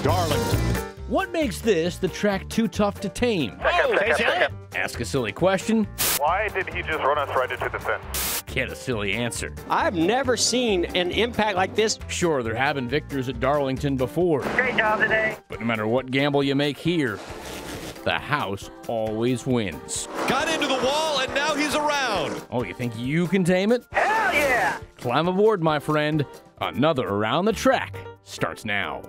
Darlington. What makes this the track too tough to tame? Ask a silly question. Why did he just run us right into the fence? Get a silly answer. I've never seen an impact like this. Sure, there have been victors at Darlington before. Great job today. But no matter what gamble you make here, the house always wins. Got into the wall, and now he's around. Oh, you think you can tame it? Hell yeah! Climb aboard, my friend. Another Around the Track starts now.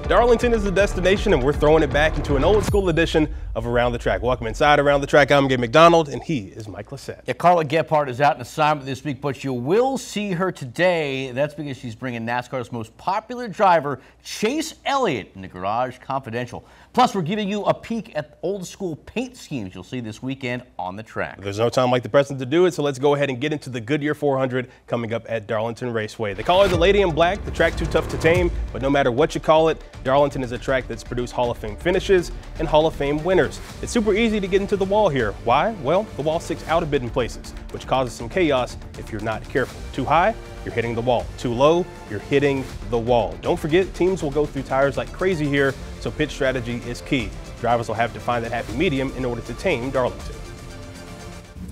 Darlington is the destination, and we're throwing it back into an old school edition of Around the Track. Welcome inside Around the Track. I'm Gabe McDonald, and he is Mike Lissette. Yeah, Carla Gephardt is out on assignment this week, but you will see her today. That's because she's bringing NASCAR's most popular driver, Chase Elliott, in the Garage Confidential. Plus, we're giving you a peek at old school paint schemes you'll see this weekend on the track. There's no time like the present to do it, so let's go ahead and get into the Goodyear 400 coming up at Darlington Raceway. They call her the Lady in Black, the track too tough to tame, but no matter what you call it, Darlington is a track that's produced Hall of Fame finishes and Hall of Fame winners. It's super easy to get into the wall here. Why? Well, the wall sticks out a bit in places, which causes some chaos if you're not careful. Too high, you're hitting the wall. Too low, you're hitting the wall. Don't forget, teams will go through tires like crazy here, so pit strategy is key. Drivers will have to find that happy medium in order to tame Darlington.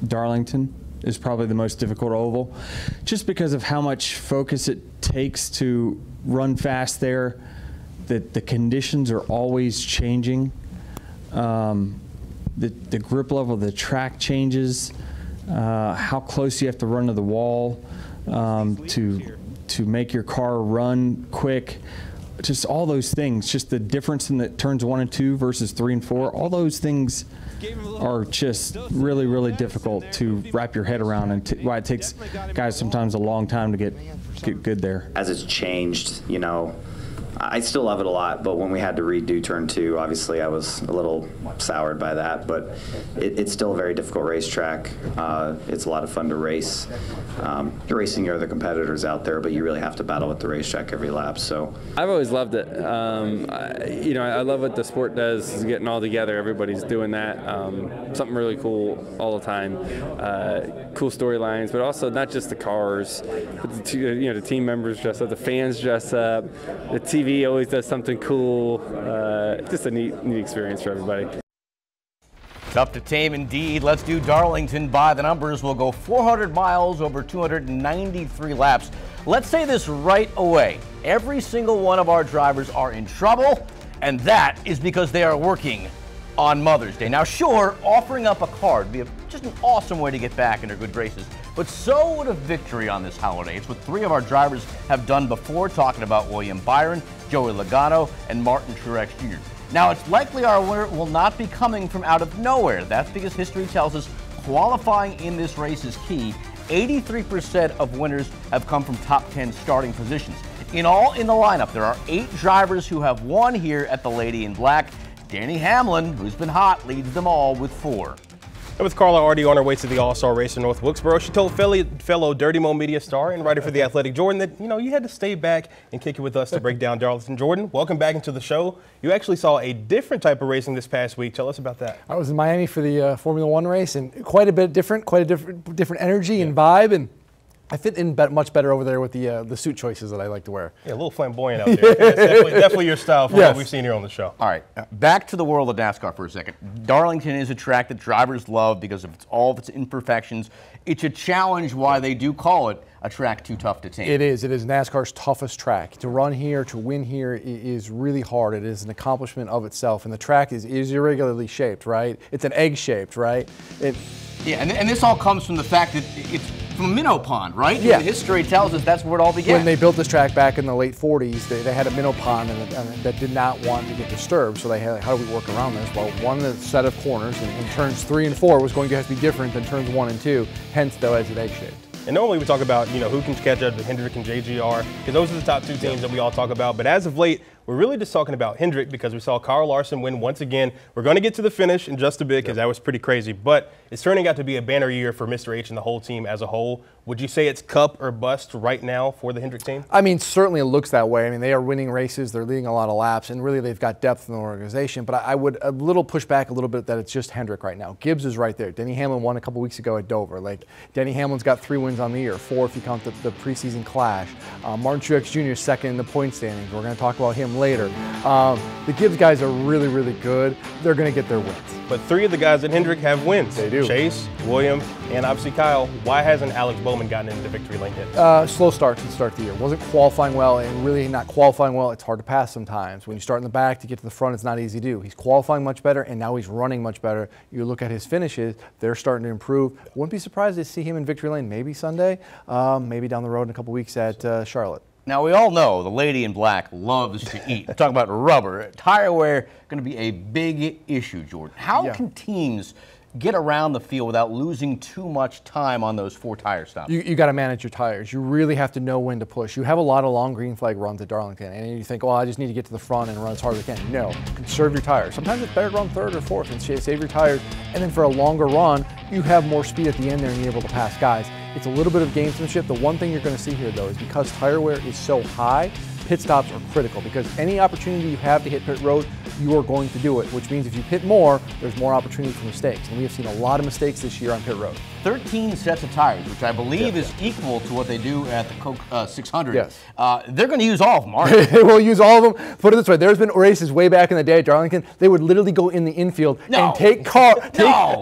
Darlington is probably the most difficult oval, just because of how much focus it takes to run fast there. The conditions are always changing. The grip level of the track changes. How close you have to run to the wall to make your car run quick. Just all those things, just the difference in the turns 1 and 2 versus 3 and 4, all those things are just really, really difficult to wrap your head around, and why it takes guys sometimes a long time to get good there. As it's changed, you know, I still love it a lot, but when we had to redo turn 2, obviously I was a little soured by that, but it's still a very difficult racetrack. It's a lot of fun to race. You're racing your other competitors out there, but you really have to battle with the racetrack every lap. So I've always loved it. You know, I love what the sport does, is getting all together. Everybody's doing that. Something really cool all the time. Cool storylines, but also not just the cars, but the team members dress up, the fans dress up, the TV always does something cool. Just a neat experience for everybody. Tough to tame indeed. Let's do Darlington by the numbers. We'll go 400 miles over 293 laps. Let's say this right away. Every single one of our drivers are in trouble, and that is because they are working on Mother's Day. Now, sure, offering up a card would be just an awesome way to get back into good graces, but so would a victory on this holiday. It's what 3 of our drivers have done before, talking about William Byron, Joey Logano, and Martin Truex Jr. Now, it's likely our winner will not be coming from out of nowhere. That's because history tells us qualifying in this race is key. 83% of winners have come from top 10 starting positions. In all, in the lineup, there are 8 drivers who have won here at the Lady in Black. Danny Hamlin, who's been hot, leads them all with 4. And with Carla already on her way to the All-Star race in North Wilkesboro, she told fellow Dirty Mo media star and writer for The Athletic, Jordan, that, you know, you had to stay back and kick it with us to break down Darlington. Jordan, welcome back into the show. You actually saw a different type of racing this past week. Tell us about that. I was in Miami for the Formula One race, and quite a bit different, quite a different energy and vibe, and I fit in much better over there with the suit choices that I like to wear. Yeah, a little flamboyant out there. That's definitely your style from what we've seen here on the show. All right, back to the world of NASCAR for a second. Darlington is a track that drivers love because of all of its imperfections. It's a challenge why they do call it a track too tough to tame. It is NASCAR's toughest track. To run here, to win here is really hard. It is an accomplishment of itself, and the track is irregularly shaped, right? It's an egg shaped, right? Yeah, and this all comes from the fact that it's from a minnow pond, right? Yeah. And history tells us that's where it all began. When they built this track back in the late 40s, they had a minnow pond that did not want to get disturbed, so they had, how do we work around this? Well, one set of corners in turns 3 and 4 was going to have to be different than turns 1 and 2, hence though it's an egg shaped. And normally we talk about, you know, who can catch up to Hendrick and JGR, because those are the top 2 teams that we all talk about. But as of late, we're really just talking about Hendrick because we saw Kyle Larson win once again. We're going to get to the finish in just a bit because that was pretty crazy. But it's turning out to be a banner year for Mr. H and the whole team as a whole. Would you say it's cup or bust right now for the Hendrick team? I mean, certainly it looks that way. I mean, they are winning races. They're leading a lot of laps, and really they've got depth in the organization. But I would a little push back a little bit that it's just Hendrick right now. Gibbs is right there. Denny Hamlin won a couple weeks ago at Dover. Like, Denny Hamlin's got 3 wins on the year, 4 if you count the preseason clash. Martin Truex Jr. is second in the point standings. We're going to talk about him later. The Gibbs guys are really, really good. They're going to get their wins. But 3 of the guys at Hendrick have wins. They do. Chase, William, and obviously Kyle. Why hasn't Alex Bowman gotten into the victory lane yet? Slow start to the start of the year. Wasn't qualifying well, and really not qualifying well, it's hard to pass sometimes. When you start in the back to get to the front, it's not easy to do. He's qualifying much better, and now he's running much better. You look at his finishes, they're starting to improve. Wouldn't be surprised to see him in victory lane maybe Sunday, maybe down the road in a couple weeks at Charlotte. Now, we all know the lady in black loves to eat. Talk about rubber. Tire wear going to be a big issue, Jordan. How can teams get around the field without losing too much time on those 4 tire stops? You got to manage your tires. You really have to know when to push. You have a lot of long green flag runs at Darlington, and you think, well, I just need to get to the front and run as hard as I can. No, conserve your tires. Sometimes it's better to run 3rd or 4th and save your tires, and then for a longer run, you have more speed at the end there and you're able to pass guys. It's a little bit of gamesmanship. The one thing you're going to see here, though, is because tire wear is so high, pit stops are critical because any opportunity you have to hit pit road, you are going to do it, which means if you pit more, there's more opportunity for mistakes. And we have seen a lot of mistakes this year on pit road. 13 sets of tires, which I believe is equal to what they do at the Coke 600. Yes. They're going to use all of them, aren't they? They will use all of them. Put it this way, there's been races way back in the day at Darlington, they would literally go in the infield and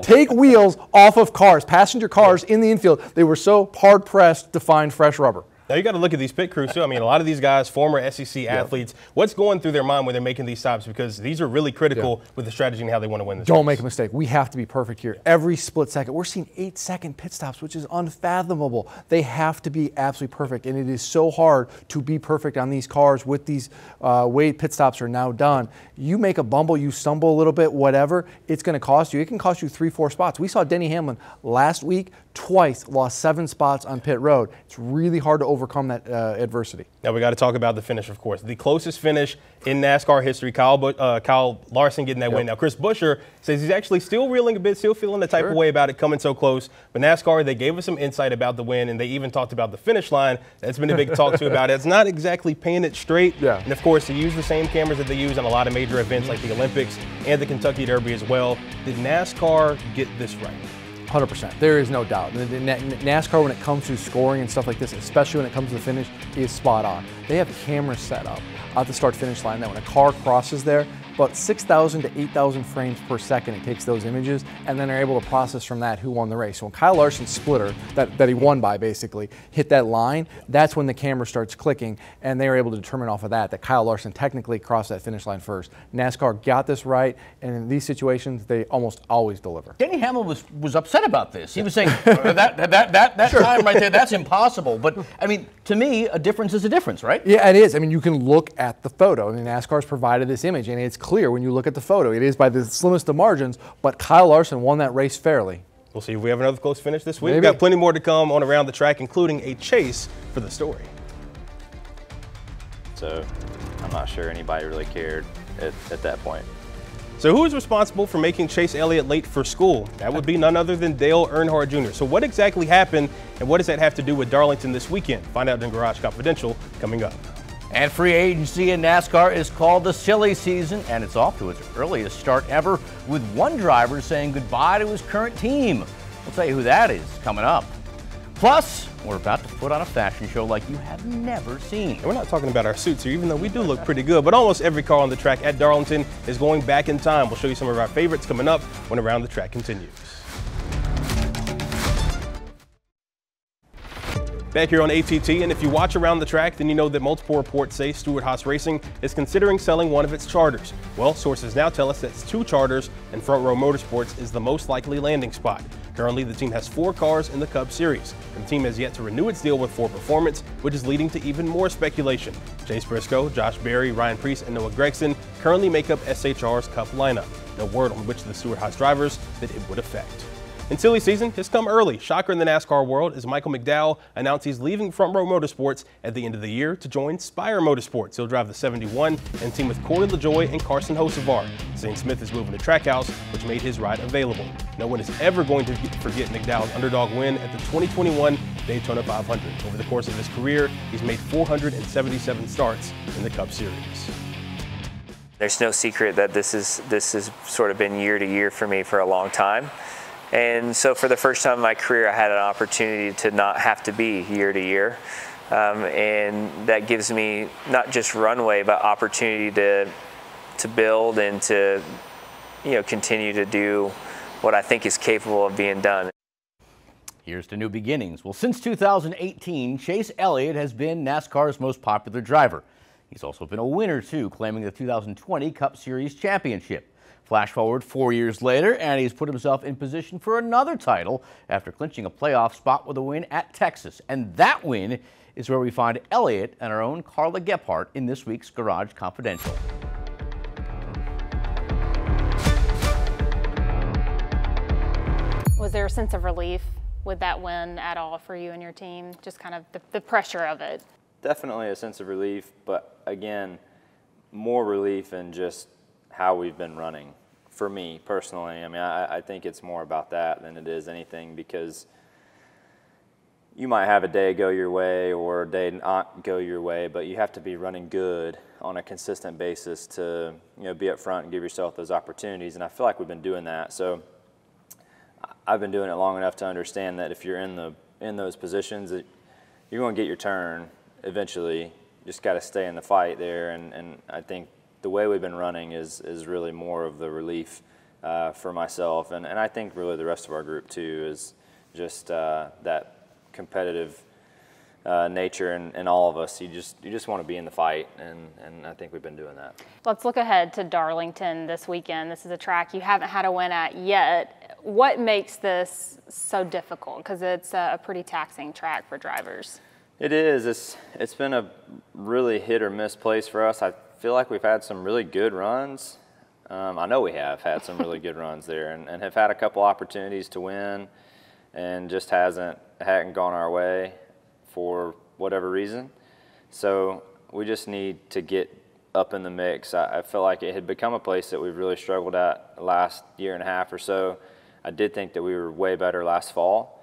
take wheels off of cars, passenger cars in the infield. They were so hard-pressed to find fresh rubber. Now, you got to look at these pit crews, too. I mean, a lot of these guys, former SEC athletes, what's going through their mind when they're making these stops? Because these are really critical with the strategy and how they want to win this race. Don't make a mistake. We have to be perfect here. Every split second. We're seeing 8-second pit stops, which is unfathomable. They have to be absolutely perfect, and it is so hard to be perfect on these cars with these way pit stops are now done. You make a bumble, you stumble a little bit, whatever, it's going to cost you. It can cost you 3-4 spots. We saw Denny Hamlin last week twice lost 7 spots on pit road. It's really hard to overcome that adversity. Now we got to talk about the finish, of course. The closest finish in NASCAR history, Kyle Larson getting that win. Now Chris Buescher says he's actually still reeling a bit, still feeling the type of way about it coming so close. But NASCAR, they gave us some insight about the win, and they even talked about the finish line. That's been a big talk to about it. It's not exactly painted straight. And of course, they use the same cameras that they use on a lot of major events like the Olympics and the Kentucky Derby as well. Did NASCAR get this right? 100%. There is no doubt. NASCAR, when it comes to scoring and stuff like this, especially when it comes to the finish, is spot on. They have cameras set up at the start-finish line that when a car crosses there, about 6,000 to 8,000 frames per second it takes those images, and then they're able to process from that who won the race. So when Kyle Larson's splitter, that he won by basically, hit that line, that's when the camera starts clicking, and they were able to determine off of that Kyle Larson technically crossed that finish line first. NASCAR got this right, and in these situations, they almost always deliver. Denny Hamlin was upset about this. He was saying, that time right there, that's impossible. But, I mean, to me, a difference is a difference, right? Yeah, it is. I mean, you can look at the photo. I mean, NASCAR's provided this image, and it's clear when you look at the photo. It is by the slimmest of margins, but Kyle Larson won that race fairly. We'll see if we have another close finish this week. We've got plenty more to come on Around the Track, including a chase for the story. So I'm not sure anybody really cared at that point. So who is responsible for making Chase Elliott late for school? That would be none other than Dale Earnhardt Jr. So what exactly happened, and what does that have to do with Darlington this weekend? Find out in Garage Confidential coming up. And free agency in NASCAR is called the silly season, and it's off to its earliest start ever, with one driver saying goodbye to his current team. We'll tell you who that is coming up. Plus, we're about to put on a fashion show like you have never seen. And we're not talking about our suits here, even though we do look pretty good, but almost every car on the track at Darlington is going back in time. We'll show you some of our favorites coming up when Around the Track continues. Back here on ATT, and if you watch Around the Track, then you know that multiple reports say Stewart-Haas Racing is considering selling one of its charters. Well, sources now tell us that it's 2 charters, and Front Row Motorsports is the most likely landing spot. Currently, the team has 4 cars in the Cup Series, and the team has yet to renew its deal with Ford Performance, which is leading to even more speculation. Chase Briscoe, Josh Berry, Ryan Preece, and Noah Gragson currently make up SHR's Cup lineup. No word on which of the Stewart-Haas drivers that it would affect. And silly season has come early. Shocker in the NASCAR world as Michael McDowell announced he's leaving Front Row Motorsports at the end of the year to join Spire Motorsports. He'll drive the 71 and team with Corey LaJoie and Carson Hocevar. Zane Smith is moving to Trackhouse, which made his ride available. No one is ever going to forget McDowell's underdog win at the 2021 Daytona 500. Over the course of his career, he's made 477 starts in the Cup Series. There's no secret that this has sort of been year to year for me for a long time. And so for the first time in my career, I had an opportunity to not have to be year to year. And that gives me not just runway, but opportunity to build and to, continue to do what I think is capable of being done. Here's to new beginnings. Well, since 2018, Chase Elliott has been NASCAR's most popular driver. He's also been a winner, too, claiming the 2020 Cup Series championship. Flash forward 4 years later, and he's put himself in position for another title after clinching a playoff spot with a win at Texas. And that win is where we find Elliott and our own Carla Gephardt in this week's Garage Confidential. Was there a sense of relief with that win at all for you and your team? Just kind of the pressure of it? Definitely a sense of relief, but again, more relief in just how we've been running. For me personally, I mean, I think it's more about that than it is anything, because you might have a day go your way or a day not go your way, but you have to be running good on a consistent basis to be up front and give yourself those opportunities. And I feel like we've been doing that. So I've been doing it long enough to understand that if you're in those positions, you're going to get your turn eventually. You just got to stay in the fight there. And I think the way we've been running is really more of the relief for myself, and I think really the rest of our group too, is just that competitive nature in all of us. You just want to be in the fight, and I think we've been doing that. Let's look ahead to Darlington this weekend. This is a track you haven't had a win at yet. What makes this so difficult? Because it's a pretty taxing track for drivers. It is. It's been a really hit or miss place for us. I feel like we've had some really good runs. I know we have had some really good runs there, and have had a couple opportunities to win, and just hadn't gone our way for whatever reason. So we just need to get up in the mix. I feel like it had become a place that we've really struggled at the last year and a half or so. I did think that we were way better last fall.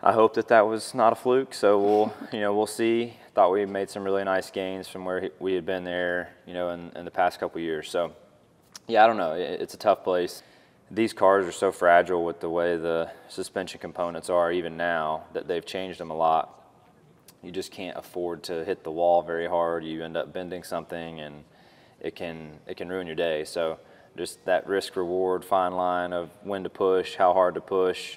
I hope that was not a fluke, so we'll see. Thought we made some really nice gains from where we had been there, in the past couple years. So, yeah, I don't know. It's a tough place. These cars are so fragile with the way the suspension components are even now, that they've changed them a lot. You just can't afford to hit the wall very hard. You end up bending something, and it can ruin your day. So just that risk-reward fine line of when to push, how hard to push,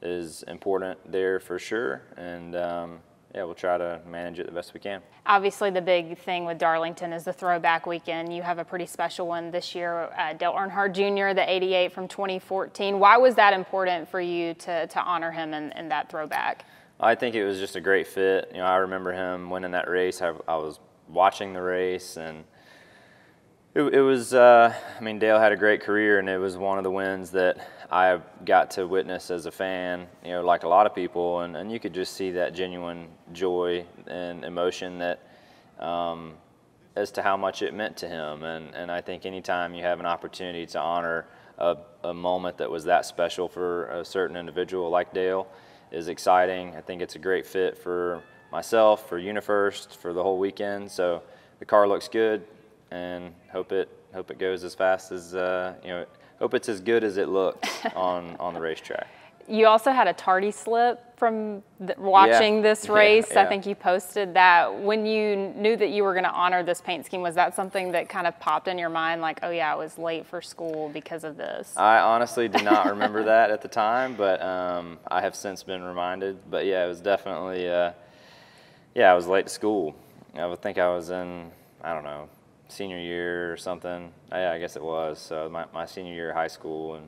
is important there for sure, and yeah, we'll try to manage it the best we can. Obviously, the big thing with Darlington is the throwback weekend. You have a pretty special one this year, Dale Earnhardt Jr., the 88 from 2014. Why was that important for you to honor him in that throwback? I think it was just a great fit. I remember him winning that race. I was watching the race, and it was, I mean, Dale had a great career, and it was one of the wins that I got to witness as a fan, like a lot of people, and you could just see that genuine joy and emotion that, as to how much it meant to him. And I think anytime you have an opportunity to honor a moment that was that special for a certain individual like Dale is exciting. I think it's a great fit for myself, for UniFirst, for the whole weekend. So the car looks good, and hope it goes as fast as hope it's as good as it looks on the racetrack. You also had a tardy slip from watching this race. Yeah. I think you posted that. When you knew that you were going to honor this paint scheme, was that something that kind of popped in your mind, like, oh yeah, I was late for school because of this? I honestly did not remember that at the time, but I have since been reminded. But yeah, it was definitely, I was late to school. I would think I was in, I don't know, senior year or something. Yeah, I guess it was. So my senior year of high school, and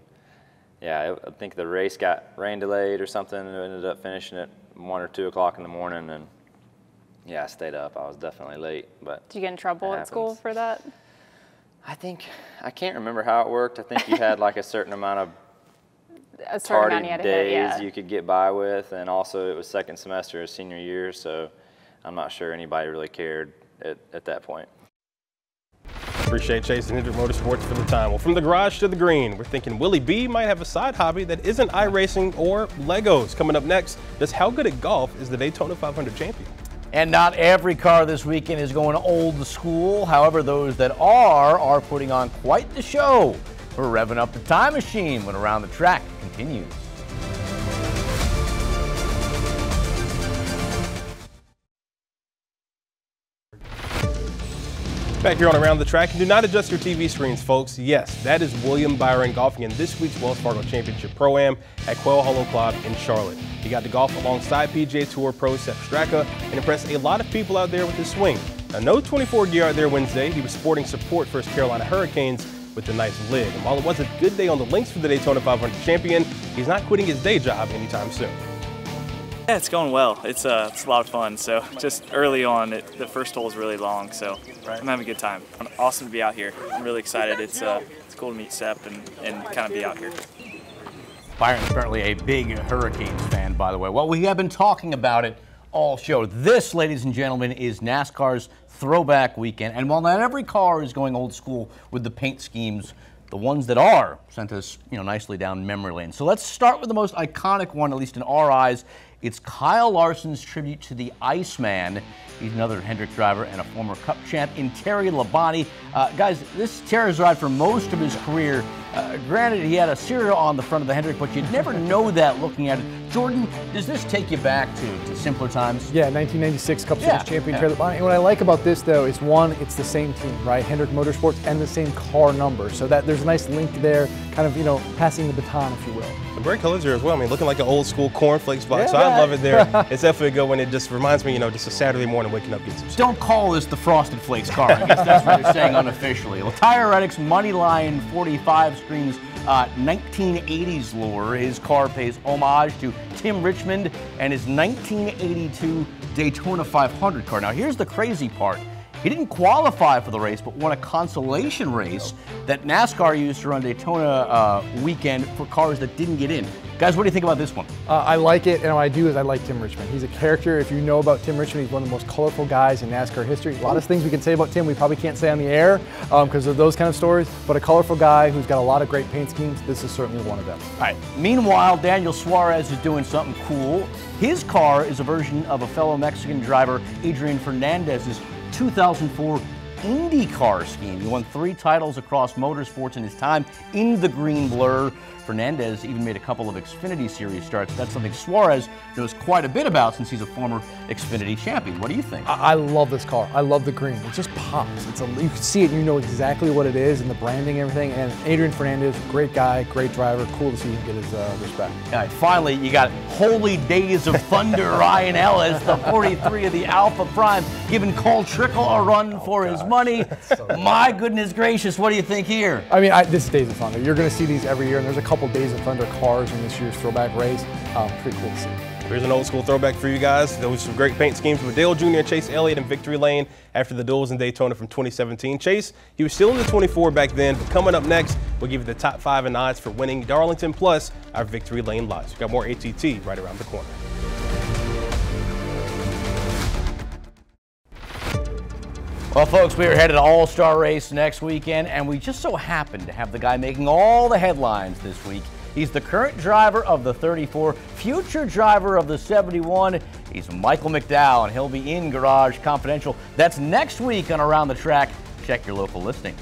yeah, I think the race got rain delayed or something, and ended up finishing at 1 or 2 o'clock in the morning, and yeah, I stayed up. I was definitely late. But did you get in trouble at school for that? I can't remember how it worked. I think you had like a certain amount of a certain amount you had to hit, days yeah. you could get by with, and also it was second semester of senior year, so I'm not sure anybody really cared at that point. Appreciate Chase and Hendrick Motorsports for the time. Well, from the garage to the green, we're thinking Willie B might have a side hobby that isn't iRacing or Legos. Coming up next, just how good at golf is the Daytona 500 champion? And not every car this weekend is going old school. However, those that are putting on quite the show. We're revving up the time machine when Around the Track continues. Back here on Around the Track, and do not adjust your TV screens, folks. Yes, that is William Byron golfing in this week's Wells Fargo Championship Pro-Am at Quail Hollow Club in Charlotte. He got to golf alongside PGA Tour pro Sepp Straka and impressed a lot of people out there with his swing. Now, no 24 gear out there Wednesday. He was sporting support for his Carolina Hurricanes with the nice lid. And while it was a good day on the links for the Daytona 500 champion, he's not quitting his day job anytime soon. Yeah, it's going well. It's a lot of fun. So just early on, the first hole is really long, so I'm having a good time. Awesome to be out here. I'm really excited. It's cool to meet Sepp and kind of be out here. Byron's apparently a big Hurricanes fan, by the way. Well, we have been talking about it all show. This, ladies and gentlemen, is NASCAR's Throwback Weekend. And while not every car is going old school with the paint schemes, the ones that are sent us, nicely down memory lane. So let's start with the most iconic one, at least in our eyes. It's Kyle Larson's tribute to the Iceman. He's another Hendrick driver and a former Cup champ in Terry Labonte. Guys, this Terry's ride for most of his career. Granted, he had a serial on the front of the Hendrick, but you'd never know that looking at it. Jordan, does this take you back to simpler times? Yeah, 1996 Cup Series champion Terry Labonte. And what I like about this, though, is one, it's the same team, right? Hendrick Motorsports and the same car number. So that there's a nice link there, kind of, passing the baton, if you will. The great colors here as well. I mean, looking like an old school cornflakes box. So I love it there. It's definitely good when it just reminds me, just a Saturday morning waking up, getting some stuff. Don't call this the Frosted Flakes car. I guess that's what you're saying unofficially. Well, Tyredic's Moneyline 45 screens 1980s lure. His car pays homage to Tim Richmond and his 1982 Daytona 500 car. Now, here's the crazy part. He didn't qualify for the race, but won a consolation race that NASCAR used to run Daytona weekend for cars that didn't get in. Guys, what do you think about this one? I like it, and what I do is I like Tim Richmond. He's a character. If you know about Tim Richmond, he's one of the most colorful guys in NASCAR history. A lot of things we can say about Tim we probably can't say on the air because of those kind of stories, but a colorful guy who's got a lot of great paint schemes. This is certainly one of them. All right. Meanwhile, Daniel Suarez is doing something cool. His car is a version of a fellow Mexican driver, Adrian Fernandez's 2004 IndyCar scheme. He won 3 titles across motorsports in his time in the green blur. Fernandez even made a couple of Xfinity Series starts. That's something Suarez knows quite a bit about since he's a former Xfinity champion. What do you think? I love this car. I love the green. It just pops. You can see it, you know exactly what it is, and the branding and everything. And Adrian Fernandez, great guy, great driver. Cool to see him get his respect. All right, finally, you got Holy Days of Thunder, Ryan Ellis, the 43 of the Alpha Prime, giving Cole Trickle a run for his money. So my goodness gracious, what do you think here? I mean, this is Days of Thunder. You're going to see these every year, and there's a couple Days of Thunder cars in this year's throwback race. Pretty cool to see. Here's an old school throwback for you guys. There was some great paint schemes with Dale Jr. and Chase Elliott in Victory Lane after the duels in Daytona from 2017. Chase, he was still in the 24 back then, but coming up next, we'll give you the top 5 and odds for winning Darlington plus our Victory Lane lots. We've got more ATT right around the corner. Well, folks, we are headed to All-Star Race next weekend, and we just so happen to have the guy making all the headlines this week. He's the current driver of the 34, future driver of the 71. He's Michael McDowell, and he'll be in Garage Confidential. That's next week on Around the Track. Check your local listings.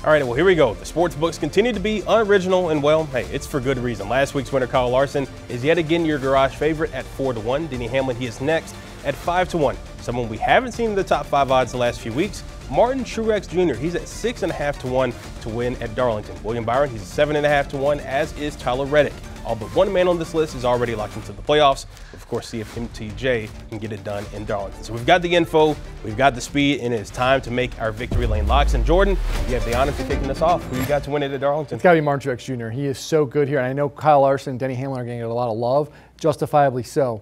All right, well, here we go. The sports books continue to be unoriginal, and well, hey, it's for good reason. Last week's winner, Kyle Larson, is yet again your garage favorite at 4-1. Denny Hamlin, he is next at 5-1. Someone we haven't seen in the top 5 odds the last few weeks, Martin Truex Jr., he's at 6.5-1 to win at Darlington. William Byron, he's 7.5-1, as is Tyler Reddick. All but one man on this list is already locked into the playoffs. Of course, see if MTJ can get it done in Darlington. So we've got the info, we've got the speed, and it's time to make our Victory Lane locks. And Jordan, you have the honor for kicking us off. Who you got to win it at Darlington? It's got to be Martin Truex Jr. He is so good here, and I know Kyle Larson and Denny Hamlin are going to get a lot of love, justifiably so.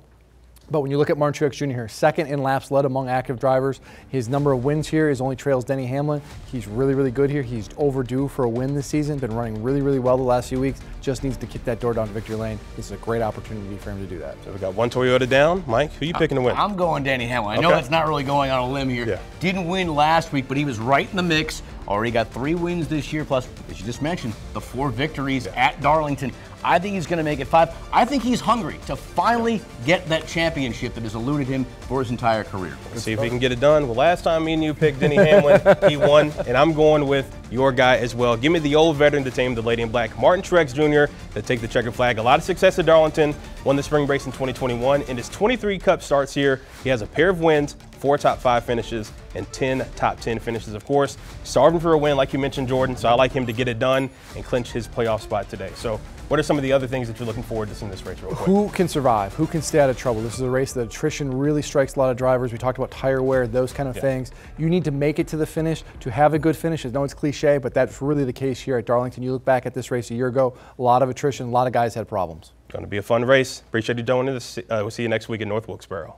But when you look at Martin Truex Jr. here, second in laps led among active drivers. His number of wins here is only trails Denny Hamlin. He's really, really good here. He's overdue for a win this season. Been running really, really well the last few weeks. Just needs to kick that door down to victory lane. This is a great opportunity for him to do that. So we got one Toyota down. Mike, who are you picking to win? I'm going Denny Hamlin. I know that's not really going on a limb here. Yeah. Didn't win last week, but he was right in the mix. Already got 3 wins this year, plus, as you just mentioned, the 4 victories at Darlington. I think he's going to make it 5. I think he's hungry to finally get that championship that has eluded him for his entire career. Let's see if he can get it done. Well, last time me and you picked Denny Hamlin, he won, and I'm going with your guy as well. Give me the old veteran to tame the Lady in Black, Martin Truex Jr., to take the checkered flag. A lot of success at Darlington, won the spring race in 2021. In his 23 Cup starts here, he has a pair of wins, 4 top 5 finishes, and 10 top 10 finishes, of course. Starving for a win, like you mentioned, Jordan, so I like him to get it done and clinch his playoff spot today. So what are some of the other things that you're looking forward to seeing this race real quick? Who can survive? Who can stay out of trouble? This is a race that attrition really strikes a lot of drivers. We talked about tire wear, those kind of things. You need to make it to the finish to have a good finish. I know it's cliche, but that's really the case here at Darlington. You look back at this race a year ago, a lot of attrition, a lot of guys had problems. Going to be a fun race. Appreciate you doing this. We'll see you next week in North Wilkesboro.